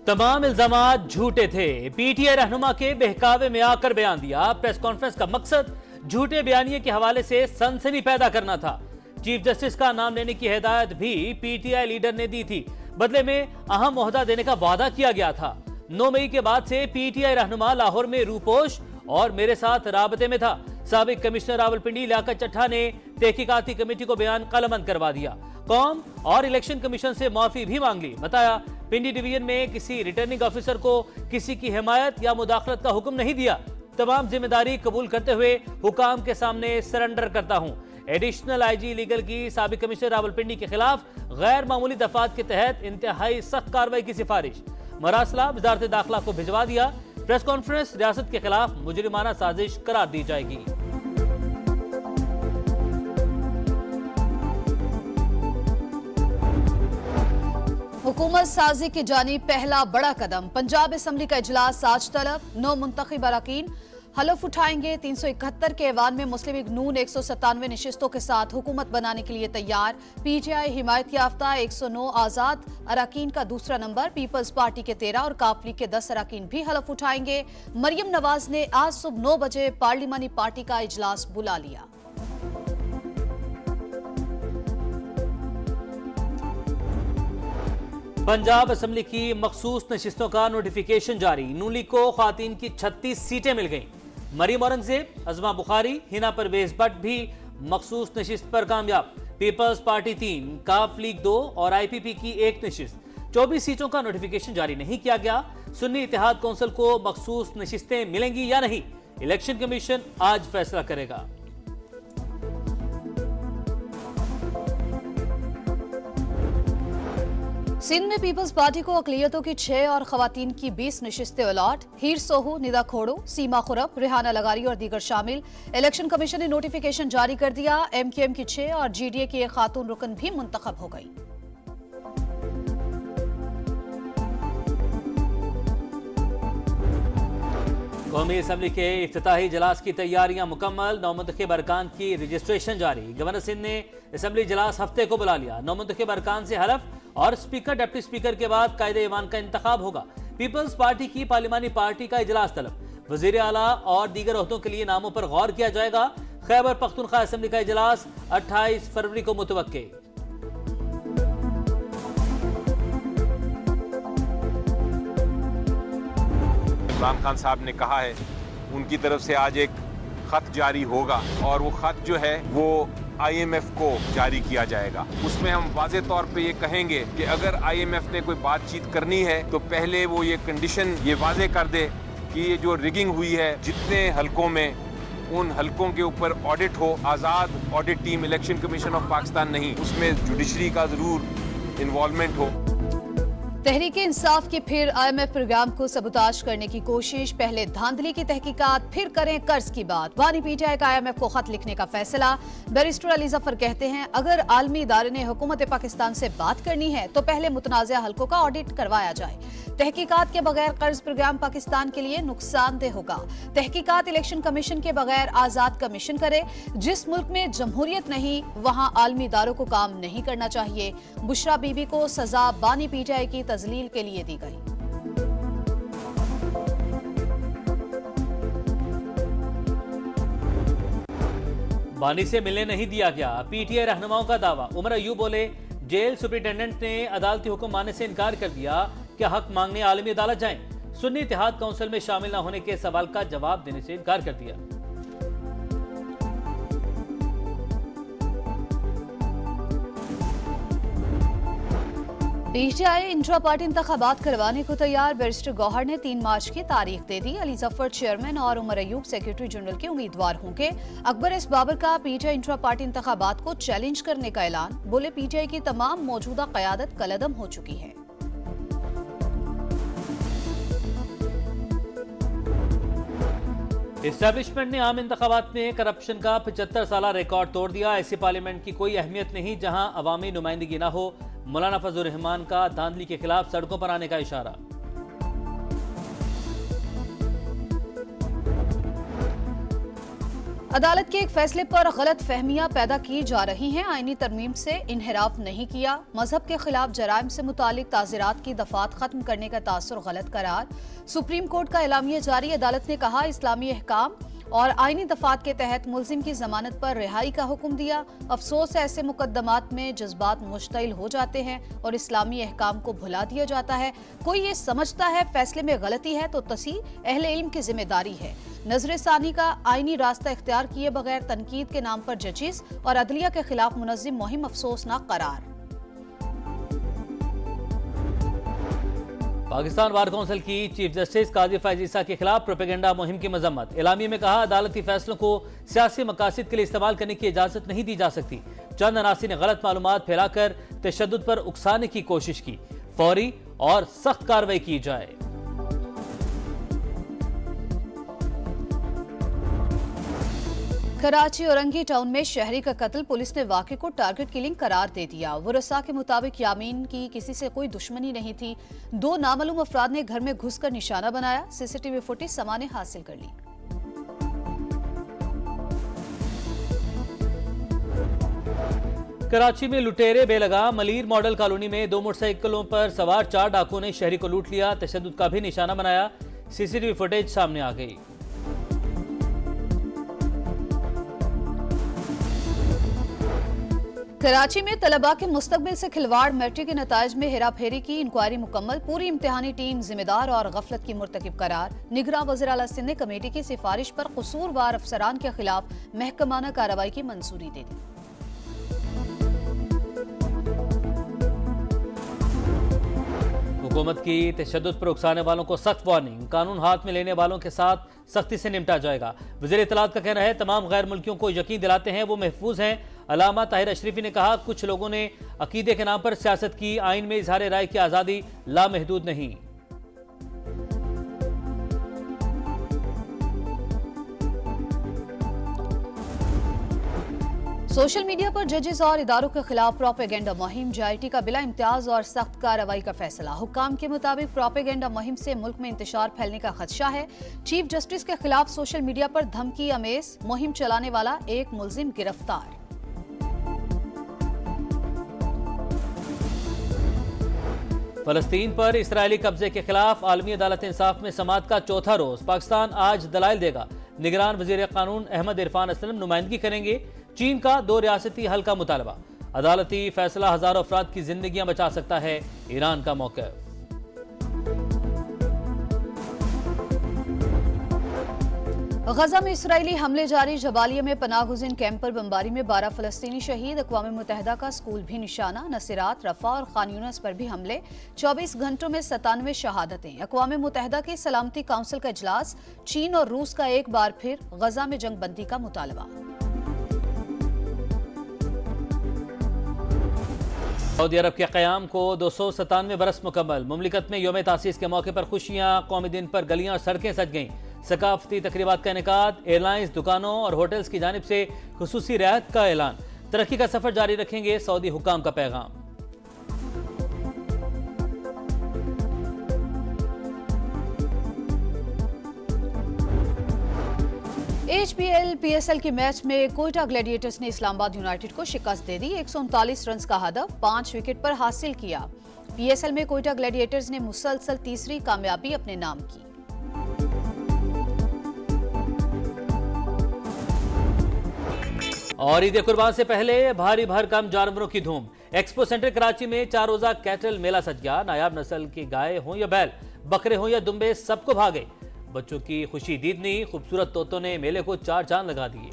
तमाम इल्जामात झूठे थे। पीटीआई रहनुमा के बहकावे में आकर बयान दिया। प्रेस कॉन्फ्रेंस का मकसद झूठे बयानिए के हवाले से सनसनी पैदा करना था। चीफ जस्टिस का नाम लेने की हिदायत भी पीटीआई लीडर ने दी थी। बदले में अहम ओहदा देने का वादा किया गया था। 9 मई के बाद से पीटीआई रहनुमा लाहौर में रूपोश और मेरे साथ राबते में था। साबिक कमिश्नर रावलपिंडी लियाकत चट्ठा ने तहकीकाती कमेटी को बयान कलमबंद करवा दिया। कौम और इलेक्शन कमीशन से माफी भी मांग ली। बताया पिंडी डिवीजन में किसी रिटर्निंग ऑफिसर को किसी की हिमायत या मुदाखलत का हुक्म नहीं दिया। तमाम जिम्मेदारी कबूल करते हुए हुकाम के सामने सरेंडर करता हूं। एडिशनल आईजी लीगल की साबिक कमिश्नर रावलपिंडी के खिलाफ गैर मामूली दफात के तहत इंतहाई सख्त कार्रवाई की सिफारिश। मरासला वजारत दाखिला को भिजवा दिया। प्रेस कॉन्फ्रेंस रियासत के खिलाफ मुजरिमाना साजिश करार दी जाएगी। हुकूमत साजी की जानी पहला बड़ा कदम। पंजाब असम्बली का इजलास आज तलब। 9 मुंतखब अरकान हलफ उठाएंगे। 371 के ऐवान में मुस्लिम लीग नून 197 नशिस्तों के साथ हुकूमत बनाने के लिए तैयार। पीटीआई हिमायत याफ्ता 109 आजाद अरकान का दूसरा नंबर। पीपल्स पार्टी के 13 और काफ लीग के 10 अरकान भी हलफ उठाएंगे। मरियम नवाज ने आज सुबह 9 बजे पार्लिमानी पार्टी का इजलास बुला लिया। पंजाब असम्बली की मखसूस नशिस्तों का नोटिफिकेशन जारी। नून लीग को खातीन की 36 सीटें मिल गईं। मरियम औरंगजेब, अजमा बुखारी, हिना परवेज भट्ट भी मखसूस नशिस्त पर कामयाब। पीपल्स पार्टी 3, काफ लीग 2 और आईपीपी की 1 नशिस्त। 24 सीटों का नोटिफिकेशन जारी नहीं किया गया। सुन्नी इत्तेहाद कौंसिल को मखसूस नशिस्तें मिलेंगी या नहीं, इलेक्शन कमीशन आज फैसला करेगा। सिंध में पीपल्स पार्टी को अकलियतों की 6 और खवातीन की 20 नशिस्तें अलॉट। हीर सोहू, निदा खोड़ो, सीमा खुरम, रेहाना लगारी और दीगर शामिल। इलेक्शन कमीशन ने नोटिफिकेशन जारी कर दिया। एमक्यूएम की 6 और जीडीए की 1 खातून रुकन भी मुंतखब हो गई। कौमी असम्बली के इफ्तिताही इजलास की तैयारियां मुकम्मल। 9 मुंतखब अरकान की रजिस्ट्रेशन जारी। गवर्नर सिंध ने असम्बली इजलास हफ्ते को बुला लिया। 9 मुंतखब अरकान से हलफ और स्पीकर डिप्टी स्पीकर के बाद कायदे-ए-ईमान का इंतखाब होगा। पीपल्स पार्टी की पार्लिमानी पार्टी का इजलास तलब। वजीर आला और दीगर ओहदों के लिए नामों पर गौर किया जाएगा। खैबर पख्तूनख्वा असम्बली का इजलास 28 फरवरी को मुतवक्के। इमरान खान साहब ने कहा है उनकी तरफ से आज एक खत जारी होगा और वो खत जो है वो IMF को जारी किया जाएगा। उसमें हम वाज़े तौर पे ये कहेंगे कि अगर IMF ने कोई बातचीत करनी है तो पहले वो ये कंडीशन ये वाज़े कर दे कि ये जो रिगिंग हुई है जितने हलकों में, उन हलकों के ऊपर ऑडिट हो। आज़ाद audit team, election commission of Pakistan नहीं, उसमें जुडिशरी का ज़रूर इन्वॉल्वमेंट हो। तहरीक इंसाफ की फिर IMF प्रोग्राम को सबूताज करने की कोशिश। पहले धांधली की तहकीकात, फिर करें कर्ज की बात। बानी पीटीआई का IMF को खत लिखने का फैसला। बैरिस्टर अली जफर कहते हैं अगर आलमी इदारे ने हुकूमत पाकिस्तान से बात करनी है तो पहले मुतनाज़ा हलकों का ऑडिट करवाया जाए। तहकीकात के बगैर कर्ज प्रोग्राम पाकिस्तान के लिए नुकसानदेह होगा। तहकीकात इलेक्शन कमीशन के बगैर आजाद कमीशन करे। जिस मुल्क में जमहूरियत नहीं वहां आलमी इदारों को काम नहीं करना चाहिए। बुशरा बीबी को सजा बानी पीटीआई की तजलील के लिए दी गई। बानी से मिलने नहीं दिया गया, पीटीआई रहनुमाओं का दावा। उमर अयूब बोले जेल सुपरिटेंडेंट ने अदालती हुक्म मानने से इनकार कर दिया कि हक मांगने आलमी अदालत जाएं। सुन्नी इत्तेहाद काउंसिल में शामिल न होने के सवाल का जवाब देने से इनकार कर दिया। पीटीआई इंट्रा पार्टी इंतखाबात करवाने को तैयार। बैरिस्टर गौहर ने 3 मार्च की तारीख दे दी। अली जफर चेयरमैन और उमर अयूब सेक्रेटरी जनरल के उम्मीदवार होंगे। अकबर एस बाबर का पीटीआई इंट्रा पार्टी इंतखाबात को चैलेंज करने का ऐलान। बोले पीटीआई की तमाम मौजूदा क़यादत कलअदम हो चुकी है। एस्टैब्लिशमेंट ने आम इंतखाबात में करप्शन का 75 साला रिकॉर्ड तोड़ दिया। ऐसी पार्लियामेंट की कोई अहमियत नहीं जहां अवामी नुमाइंदगी न हो। मौलाना फजलुर रहमान का धांधली के खिलाफ सड़कों पर आने का इशारा। अदालत के एक फैसले पर गलत फहमियां पैदा की जा रही हैं। आईनी तरमीम से इन्हिराफ नहीं किया। मजहब के खिलाफ जराइम से मुतालिक ताज़ीरात की दफात खत्म करने का तासुर गलत करार। सुप्रीम कोर्ट का एलामिया जारी। अदालत ने कहा इस्लामी अहकाम और आईनी दफात के तहत मुल्जिम की जमानत पर रिहाई का हुक्म दिया। अफसोस ऐसे मुकदमात में जज्बात मुश्तइल हो जाते हैं और इस्लामी अहकाम को भुला दिया जाता है। कोई ये समझता है फैसले में गलती है तो तसी अहले इल्म की जिम्मेदारी है। नजर सानी का आईनी रास्ता इख्तियार किए बगैर तनकीद के नाम पर जजिस और अदलिया के खिलाफ मुनज़्ज़िम मुहिम अफसोसनाक करार। पाकिस्तान बार काउंसिल की चीफ जस्टिस काजी फैज ईसा के खिलाफ प्रोपेगेंडा मुहिम की मजम्मत। एलामी में कहा अदालती फैसलों को सियासी मकासद के लिए इस्तेमाल करने की इजाजत नहीं दी जा सकती। चंद अनासी ने गलत मालूमात फैलाकर तशद्दुद पर उकसाने की कोशिश की। फौरी और सख्त कार्रवाई की जाए। कराची औरंगी टाउन में शहरी का कत्ल। पुलिस ने वाक़े को टारगेट किलिंग करार दे दिया। वरसा के मुताबिक यामीन की किसी से कोई दुश्मनी नहीं थी। 2 नामालूम अफराद ने घर में घुसकर निशाना बनाया। सीसीटीवी फुटेज समा ने हासिल कर ली। कराची में लुटेरे बेलगाम। मलीर मॉडल कॉलोनी में 2 मोटरसाइकिलों पर सवार 4 डाकुओं ने शहरी को लूट लिया। तशद्दुद का भी निशाना बनाया। सीसीटीवी फुटेज सामने आ गई। कराची में तलबा के मुस्तकबिल से खिलवाड़। मैट्रिक के नताइज में हेरा फेरी की इंक्वायरी मुकम्मल। पूरी इम्तिहानी टीम जिम्मेदार और गफलत की मुर्तकिब करार। निगरान वज़ीर आला सिंध ने कमेटी की सिफारिश पर कसूरवार अफसरान के खिलाफ महकमाना कार्रवाई की मंजूरी दे दी। हुकूमत की तशद्दुद पर उकसाने वालों को सख्त वार्निंग। कानून हाथ में लेने वालों के साथ सख्ती से निपटा जाएगा। वज़ीर इत्तलात का कहना है तमाम गैर मुल्कियों को यकीन दिलाते हैं वो महफूज हैं। अलामा ताहिर अशरफी ने कहा कुछ लोगों ने अकीदे के नाम पर सियासत की। आइन में इजहार राय की आज़ादी लामहदूद नहीं। सोशल मीडिया पर जजेस और इदारों के खिलाफ प्रोपेगेंडा मुहिम। JIT का बिला इम्तियाज और सख्त कार्रवाई का फैसला। हुक्काम के मुताबिक प्रोपेगेंडा मुहिम से मुल्क में इंतशार फैलने का खदशा है। चीफ जस्टिस के खिलाफ सोशल मीडिया पर धमकी अमेज मुहिम चलाने वाला एक मुल्जिम गिरफ्तार। फलस्तीन पर इसराइली कब्जे के खिलाफ आलमी अदालत इंसाफ में समाअत का चौथा रोज। पाकिस्तान आज दलाइल देगा। निगरान वजीर कानून अहमद इरफान असलम नुमाइंदगी करेंगे। चीन का 2 रियासती हल का मुतालबा। अदालती फैसला हजारों अफराद की जिंदगियां बचा सकता है। ईरान का मौक़िफ़। गजा में इसराइली हमले जारी। जबालिया में पनाहगुज़ीन कैंप पर बमबारी में 12 फलस्तीनी शहीद। अक़वाम मुत्तहिदा का स्कूल भी निशाना। नसीरात, रफ़ा और खान यूनिस पर भी हमले। 24 घंटों में 97 शहादतें। अक़वाम मुत्तहिदा की सलामती काउंसिल का इजलास। चीन और रूस का एक बार फिर गजा में जंग बंदी का मुतालबा। सऊदी अरब के क़याम को 297 बरस मुकम्मल। मुमलिकत में यौम तासीस के मौके पर खुशियां। कौमी दिन पर गलियां और सड़कें सज गईं। सकाफती तकरीबात का इनेकाद। एयरलाइंस, दुकानों और होटल्स की जानिब से खुसूसी रियायत का ऐलान। तरक्की का सफर जारी रखेंगे सऊदी हुक्काम का पैगाम। HPL PSL के मैच में कोयटा ग्लैडिएटर्स ने इस्लामाबाद यूनाइटेड को शिकस्त दे दी। 139 रन का हदफ 5 विकेट पर हासिल किया। PSL में कोयटा ग्लैडिएटर्स ने मुसलसल तीसरी कामयाबी अपने नाम की। और ईद कुर्बान से पहले भारी भरकम जानवरों की धूम। एक्सपो सेंटर कराची में 4 रोजा कैटल मेला सज गया। नायाब नस्ल की गाय हो या बैल, बकरे हो या दुम्बे, सबको भागे। बच्चों की खुशी दीदनी। खूबसूरत तोतों ने मेले को 4 चांद लगा दिए।